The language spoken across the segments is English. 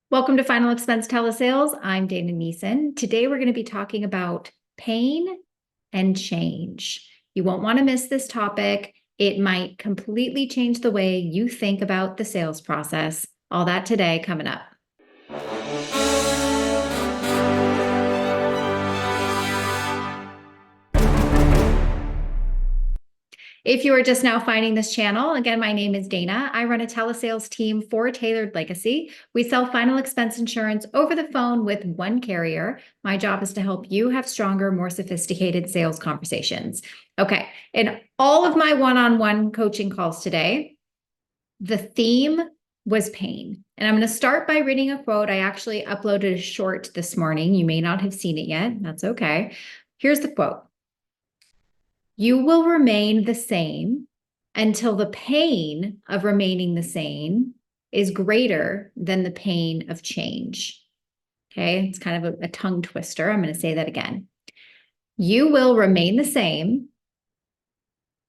Welcome to Final Expense Telesales. I'm Dana Neeson. Today we're going to be talking about pain and change. You won't want to miss this topic. It might completely change the way you think about the sales process. All that today coming up. If you are just now finding this channel, again, my name is Dana. I run a telesales team for Tailored Legacy. We sell final expense insurance over the phone with one carrier. My job is to help you have stronger, more sophisticated sales conversations. Okay, in all of my one-on-one coaching calls today, the theme was pain. And I'm going to start by reading a quote. I actually uploaded a short this morning. You may not have seen it yet. That's okay. Here's the quote. You will remain the same until the pain of remaining the same is greater than the pain of change. Okay, it's kind of a tongue twister. I'm going to say that again. You will remain the same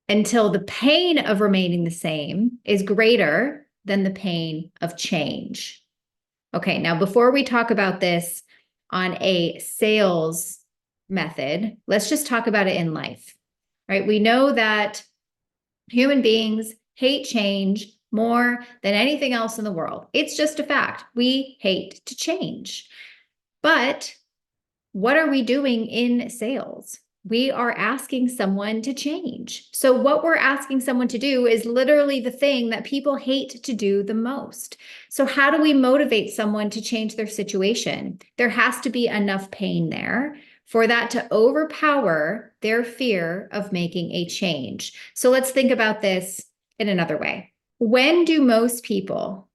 until the pain of remaining the same is greater than the pain of change. Okay, now before we talk about this on a sales method, let's just talk about it in life. Right? We know that human beings hate change more than anything else in the world. It's just a fact. We hate to change. But what are we doing in sales? We are asking someone to change. So what we're asking someone to do is literally the thing that people hate to do the most. So how do we motivate someone to change their situation? There has to be enough pain there for that to overpower their fear of making a change. So let's think about this in another way. When do most people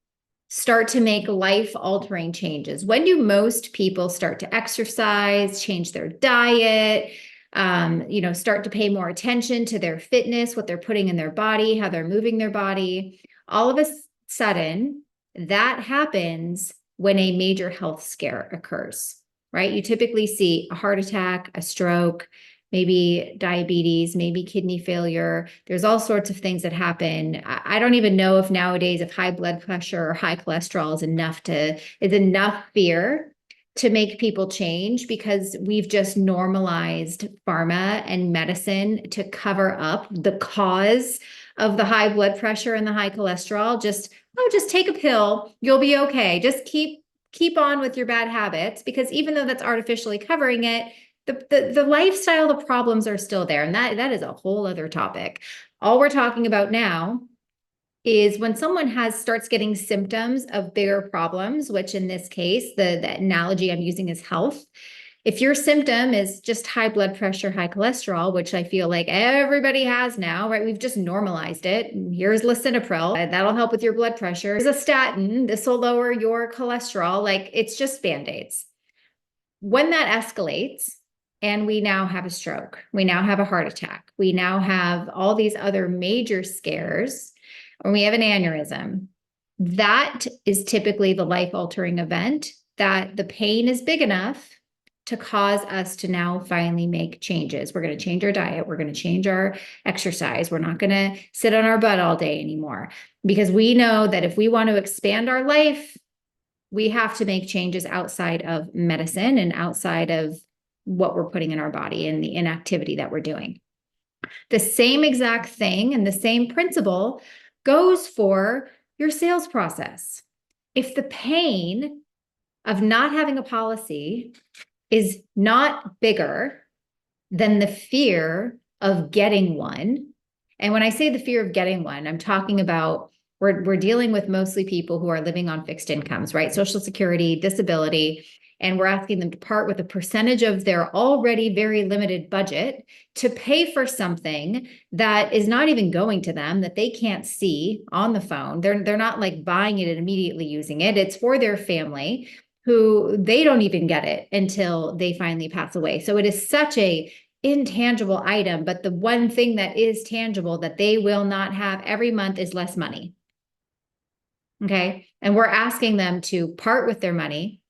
start to make life-altering changes? When do most people start to exercise, change their diet, start to pay more attention to their fitness, what they're putting in their body, how they're moving their body? All of a sudden, that happens when a major health scare occurs. Right? You typically see a heart attack, a stroke, maybe diabetes, maybe kidney failure. There's all sorts of things that happen. I don't even know if nowadays if high blood pressure or high cholesterol is enough fear to make people change, because we've just normalized pharma and medicine to cover up the cause of the high blood pressure and the high cholesterol. Just take a pill, you'll be okay. Just keep on with your bad habits, because even though that's artificially covering it, the lifestyle, the problems are still there. And that is a whole other topic. All we're talking about now is when someone starts getting symptoms of bigger problems, which in this case, the analogy I'm using is health. If your symptom is just high blood pressure, high cholesterol, which I feel like everybody has now, right? We've just normalized it. Here's lisinopril. That'll help with your blood pressure. Here's a statin. This will lower your cholesterol. Like, it's just Band-Aids. When that escalates and we now have a stroke, we now have a heart attack, we now have all these other major scares, or we have an aneurysm, that is typically the life-altering event that the pain is big enough to cause us to now finally make changes. We're going to change our diet. We're going to change our exercise. We're not going to sit on our butt all day anymore, because we know that if we want to expand our life, we have to make changes outside of medicine and outside of what we're putting in our body and the inactivity that we're doing. The same exact thing and the same principle goes for your sales process. If the pain of not having a policy is not bigger than the fear of getting one. And when I say the fear of getting one, I'm talking about we're dealing with mostly people who are living on fixed incomes, right? Social Security, disability, and we're asking them to part with a percentage of their already very limited budget to pay for something that is not even going to them, that they can't see on the phone. They're not like buying it and immediately using it. It's for their family, who they don't even get it until they finally pass away. So it is such a intangible item, but the one thing that is tangible that they will not have every month is less money. Okay. And we're asking them to part with their money.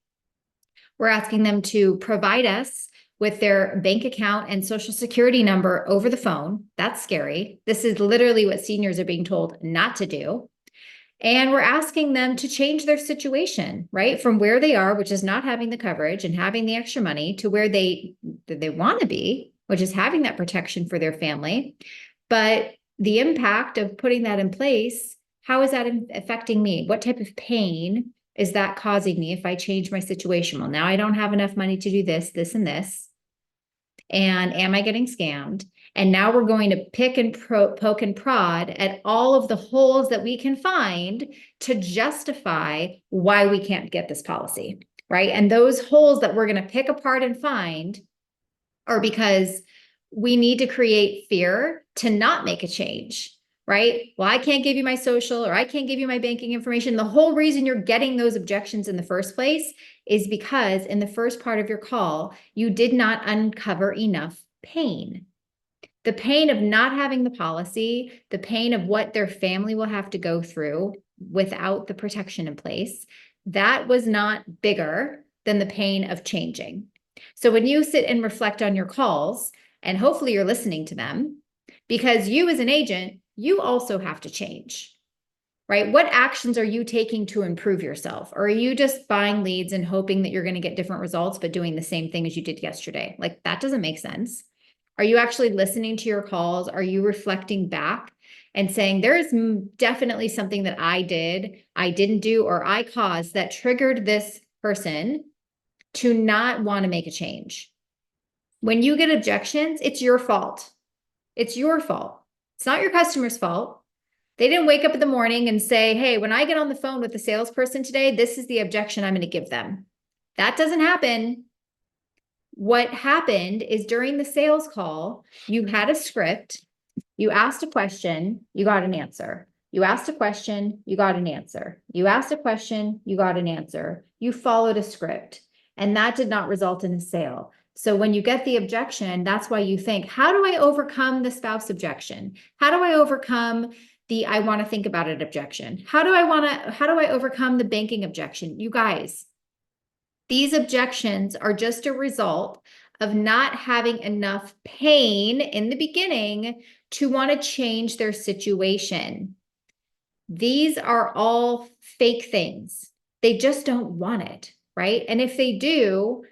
We're asking them to provide us with their bank account and social security number over the phone. That's scary. This is literally what seniors are being told not to do. And we're asking them to change their situation, right? From where they are, which is not having the coverage and having the extra money, to where they want to be, which is having that protection for their family. But the impact of putting that in place, how is that affecting me? What type of pain is that causing me if I change my situation? Well, now I don't have enough money to do this, this, and this. And am I getting scammed? And now we're going to pick and poke and prod at all of the holes that we can find to justify why we can't get this policy, right? And those holes that we're going to pick apart and find are because we need to create fear to not make a change, right? Well, I can't give you my social, or I can't give you my banking information. The whole reason you're getting those objections in the first place is because in the first part of your call, you did not uncover enough pain. The pain of not having the policy, the pain of what their family will have to go through without the protection in place, that was not bigger than the pain of changing. So when you sit and reflect on your calls, and hopefully you're listening to them, because you as an agent, you also have to change, right? What actions are you taking to improve yourself? Or are you just buying leads and hoping that you're going to get different results, but doing the same thing as you did yesterday? Like, that doesn't make sense. Are you actually listening to your calls? Are you reflecting back and saying, there's definitely something that I did, I didn't do, or I caused that triggered this person to not want to make a change? When you get objections, it's your fault. It's your fault. It's not your customer's fault. They didn't wake up in the morning and say, hey, when I get on the phone with the salesperson today, this is the objection I'm going to give them. That doesn't happen. What happened is during the sales call, you had a script, you asked a question, you got an answer. You asked a question, you got an answer. You asked a question, you got an answer. You followed a script, and that did not result in a sale. So when you get the objection, that's why you think, how do I overcome the spouse objection? How do I overcome the I want to think about it objection? How do I overcome the banking objection? You guys, these objections are just a result of not having enough pain in the beginning to want to change their situation. These are all fake things. They just don't want it, right? And if they do,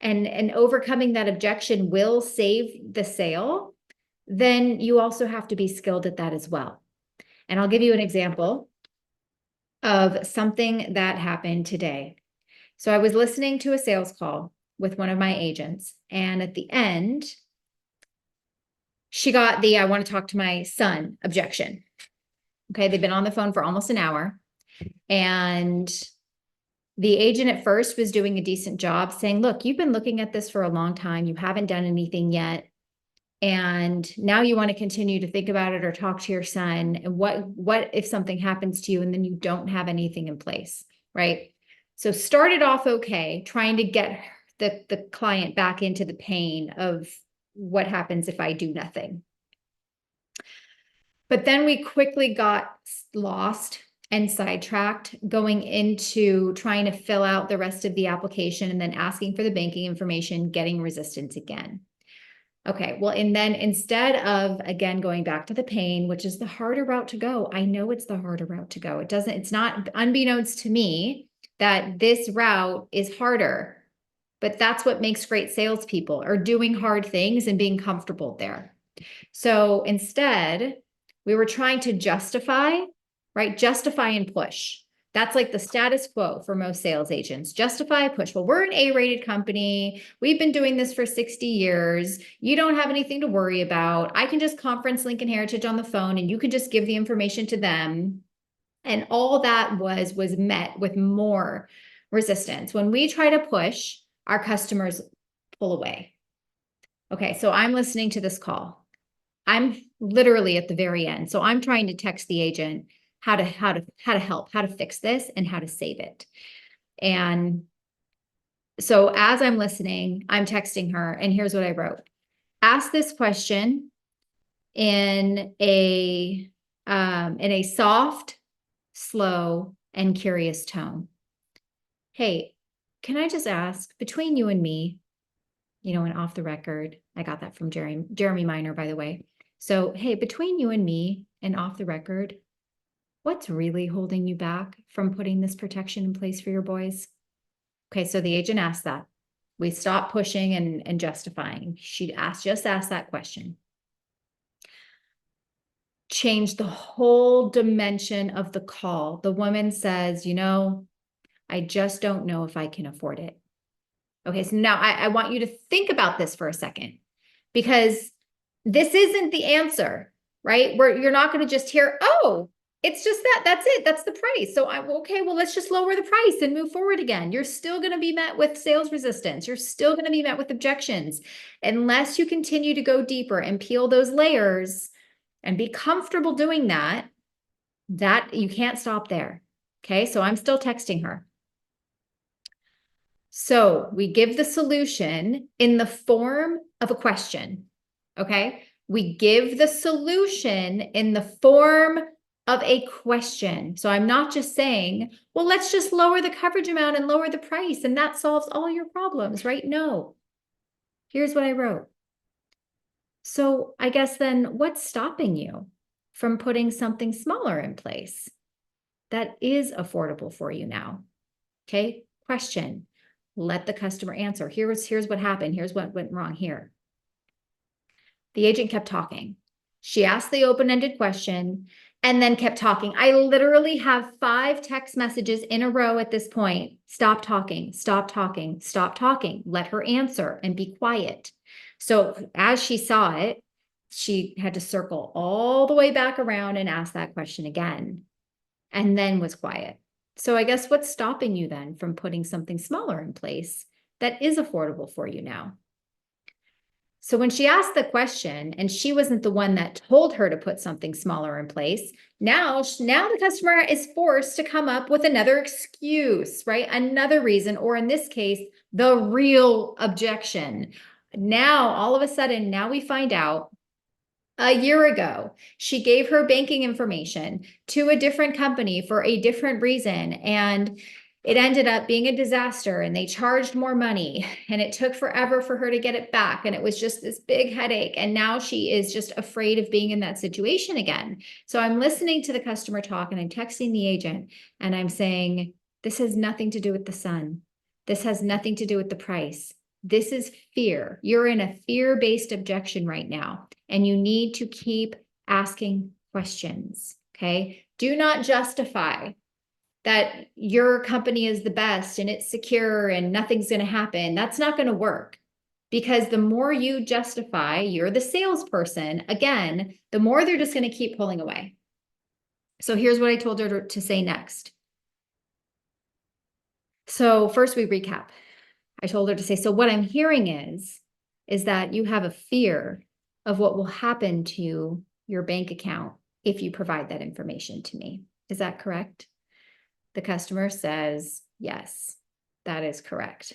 and overcoming that objection will save the sale, then you also have to be skilled at that as well. And I'll give you an example of something that happened today. So I was listening to a sales call with one of my agents, and at the end, she got the I want to talk to my son objection. Okay, they've been on the phone for almost an hour, and the agent at first was doing a decent job saying, look, you've been looking at this for a long time. You haven't done anything yet. And now you want to continue to think about it or talk to your son. And what if something happens to you and then you don't have anything in place, right? So started off okay, trying to get the client back into the pain of what happens if I do nothing. But then we quickly got lost and sidetracked going into trying to fill out the rest of the application and then asking for the banking information, getting resistance again. Okay, well, and then instead of, again, going back to the pain, which is the harder route to go, I know it's the harder route to go. It's not unbeknownst to me that this route is harder, but that's what makes great salespeople, are doing hard things and being comfortable there. So instead, we were trying to justify, right? Justify and push. That's like the status quo for most sales agents. Justify, push. Well, we're an A-rated company. We've been doing this for 60 years. You don't have anything to worry about. I can just conference Lincoln Heritage on the phone and you can just give the information to them. And all that was met with more resistance. When we try to push, our customers pull away. Okay, so I'm listening to this call. I'm literally at the very end. So I'm trying to text the agent how to help, how to fix this and how to save it. And so as I'm listening, I'm texting her, and here's what I wrote. Ask this question in a soft, slow, and curious tone. Hey, can I just ask, between you and me, and off the record, I got that from Jeremy Miner, by the way. So, hey, between you and me and off the record, what's really holding you back from putting this protection in place for your boys? Okay, so the agent asked that. We stopped pushing and justifying. She just asked that question. Changed the whole dimension of the call. The woman says, I just don't know if I can afford it. Okay, so now I want you to think about this for a second, because this isn't the answer, right? Where you're not going to just hear, oh, it's just that's it. That's the price. So okay, well, let's just lower the price and move forward again. You're still going to be met with sales resistance. You're still going to be met with objections unless you continue to go deeper and peel those layers and be comfortable doing that you can't stop there. Okay, so I'm still texting her. So we give the solution in the form of a question. Okay, we give the solution in the form of a question. So I'm not just saying, well, let's just lower the coverage amount and lower the price, and that solves all your problems, right? No. Here's what I wrote. So I guess then what's stopping you from putting something smaller in place that is affordable for you now? Okay, question. Let the customer answer. Here's what happened. Here's what went wrong here. The agent kept talking. She asked the open-ended question and then kept talking. I literally have 5 text messages in a row at this point. Stop talking, stop talking, stop talking. Let her answer and be quiet. So as she saw it, she had to circle all the way back around and ask that question again, and then was quiet. So I guess what's stopping you then from putting something smaller in place that is affordable for you now? So when she asked the question and she wasn't the one that told her to put something smaller in place, now the customer is forced to come up with another excuse, right? Another reason, or in this case, the real objection. Now, all of a sudden, now we find out a year ago, she gave her banking information to a different company for a different reason, and it ended up being a disaster, and they charged more money, and it took forever for her to get it back, and it was just this big headache, and now she is just afraid of being in that situation again. So I'm listening to the customer talk, and I'm texting the agent, and I'm saying, this has nothing to do with the sun. This has nothing to do with the price. This is fear. You're in a fear-based objection right now, and you need to keep asking questions, okay? Do not justify that your company is the best and it's secure and nothing's going to happen. That's not going to work, because the more you justify, you're the salesperson, again, the more they're just going to keep pulling away. So here's what I told her to say next. So first we recap. I told her to say, so what I'm hearing is that you have a fear of what will happen to your bank account if you provide that information to me. Is that correct? The customer says, yes, that is correct.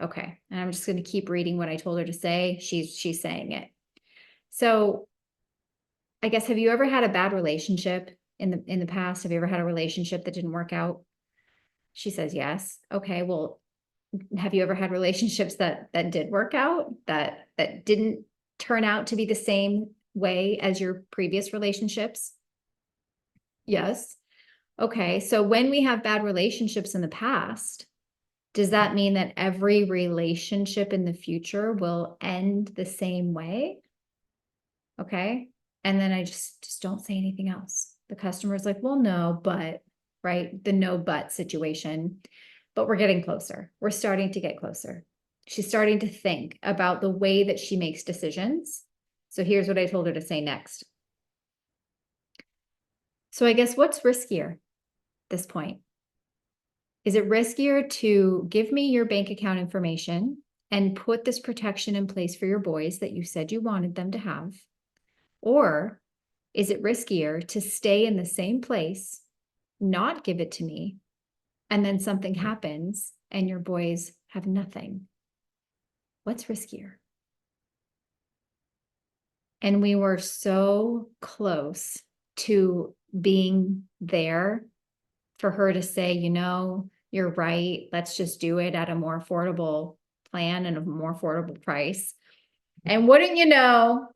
Okay. And I'm just going to keep reading what I told her to say. She's saying it. So I guess, have you ever had a bad relationship in the past? Have you ever had a relationship that didn't work out? She says, yes. Okay. Well, have you ever had relationships that did work out, that didn't turn out to be the same way as your previous relationships? Yes. Okay. So when we have bad relationships in the past, does that mean that every relationship in the future will end the same way? Okay. And then I just don't say anything else. The customer's like, well, no, but, right? The no, but situation. But we're getting closer. We're starting to get closer. She's starting to think about the way that she makes decisions. So here's what I told her to say next. So I guess what's riskier at this point? Is it riskier to give me your bank account information and put this protection in place for your boys that you said you wanted them to have? Or is it riskier to stay in the same place, not give it to me, and then something happens and your boys have nothing? What's riskier? And we were so close to being there for her to say, you're right. Let's just do it at a more affordable plan and a more affordable price. And wouldn't you know,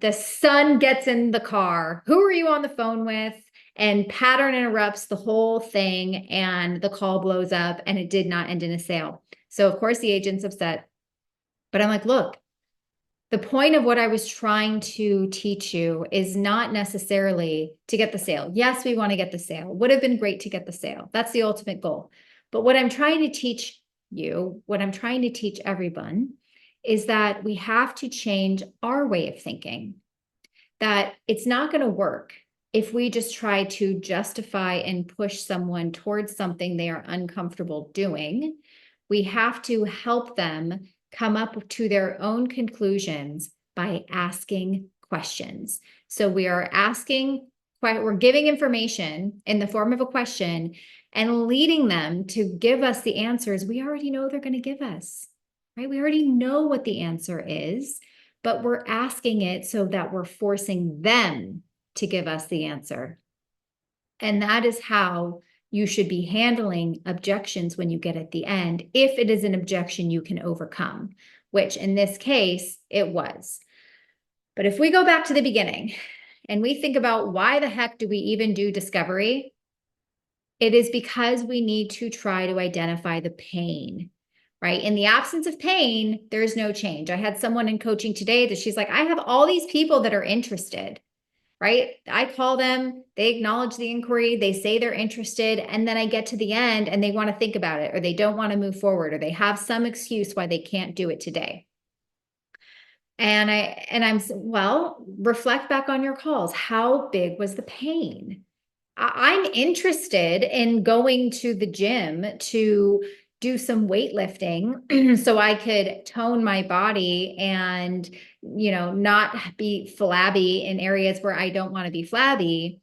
the son gets in the car. Who are you on the phone with? and pattern interrupts the whole thing, and the call blows up, and it did not end in a sale. So of course the agent's upset, but I'm like, look, the point of what I was trying to teach you is not necessarily to get the sale. Yes, we want to get the sale. Would have been great to get the sale. That's the ultimate goal. But what I'm trying to teach you, what I'm trying to teach everyone, is that we have to change our way of thinking, that it's not going to work if we just try to justify and push someone towards something they are uncomfortable doing. We have to help them come up to their own conclusions by asking questions. So we are asking, we're giving information in the form of a question and leading them to give us the answers we already know they're going to give us, right? We already know what the answer is, but we're asking it so that we're forcing them to give us the answer. And that is how you should be handling objections when you get at the end, if it is an objection you can overcome, which in this case, it was. But if we go back to the beginning and we think about why the heck do we even do discovery, it is because we need to try to identify the pain, right? In the absence of pain, there's no change. I had someone in coaching today that she's like, I have all these people that are interested, right? I call them, they acknowledge the inquiry, they say they're interested, and then I get to the end and they want to think about it, or they don't want to move forward, or they have some excuse why they can't do it today. And I'm, well, reflect back on your calls. How big was the pain? I'm interested in going to the gym to do some weightlifting so I could tone my body and, not be flabby in areas where I don't want to be flabby.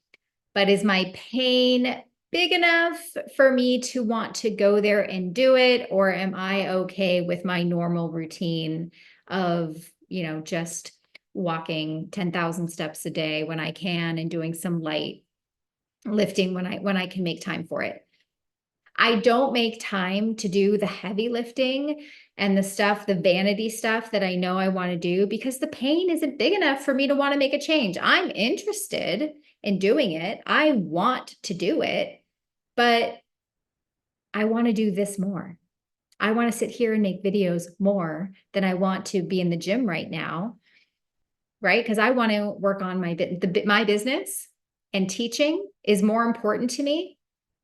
But is my pain big enough for me to want to go there and do it? Or am I okay with my normal routine of, just walking 10,000 steps a day when I can and doing some light lifting when I can make time for it? I don't make time to do the heavy lifting and the stuff, the vanity stuff that I know I want to do, because the pain isn't big enough for me to want to make a change. I'm interested in doing it. I want to do it, but I want to do this more. I want to sit here and make videos more than I want to be in the gym right now, right? Because I want to work on my business, and teaching is more important to me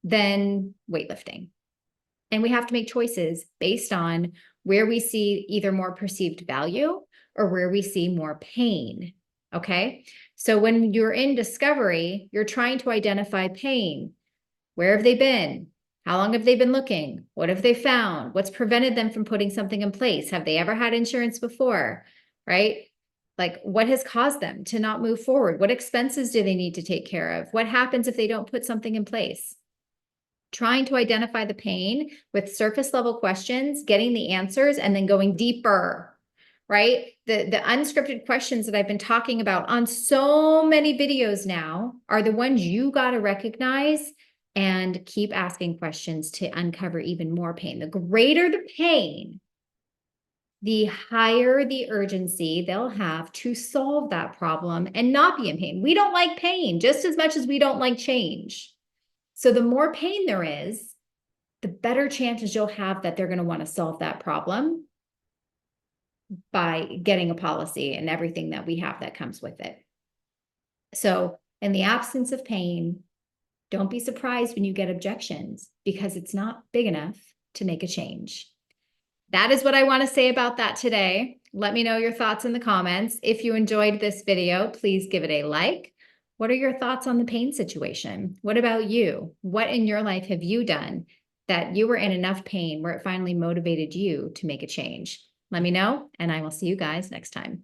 than weightlifting. And we have to make choices based on where we see either more perceived value or where we see more pain. Okay. So when you're in discovery, you're trying to identify pain. Where have they been? How long have they been looking? What have they found? What's prevented them from putting something in place? Have they ever had insurance before? Right? Like, what has caused them to not move forward? What expenses do they need to take care of? What happens if they don't put something in place? Trying to identify the pain with surface level questions, getting the answers, and then going deeper, right? The unscripted questions that I've been talking about on so many videos now are the ones you got to recognize and keep asking questions to uncover even more pain. The greater the pain, the higher the urgency they'll have to solve that problem and not be in pain. We don't like pain just as much as we don't like change. So the more pain there is, the better chances you'll have that they're going to want to solve that problem by getting a policy and everything that we have that comes with it. So in the absence of pain, don't be surprised when you get objections, because it's not big enough to make a change. That is what I want to say about that today. Let me know your thoughts in the comments. If you enjoyed this video, please give it a like. What are your thoughts on the pain situation? What about you? What in your life have you done that you were in enough pain where it finally motivated you to make a change? Let me know, and I will see you guys next time.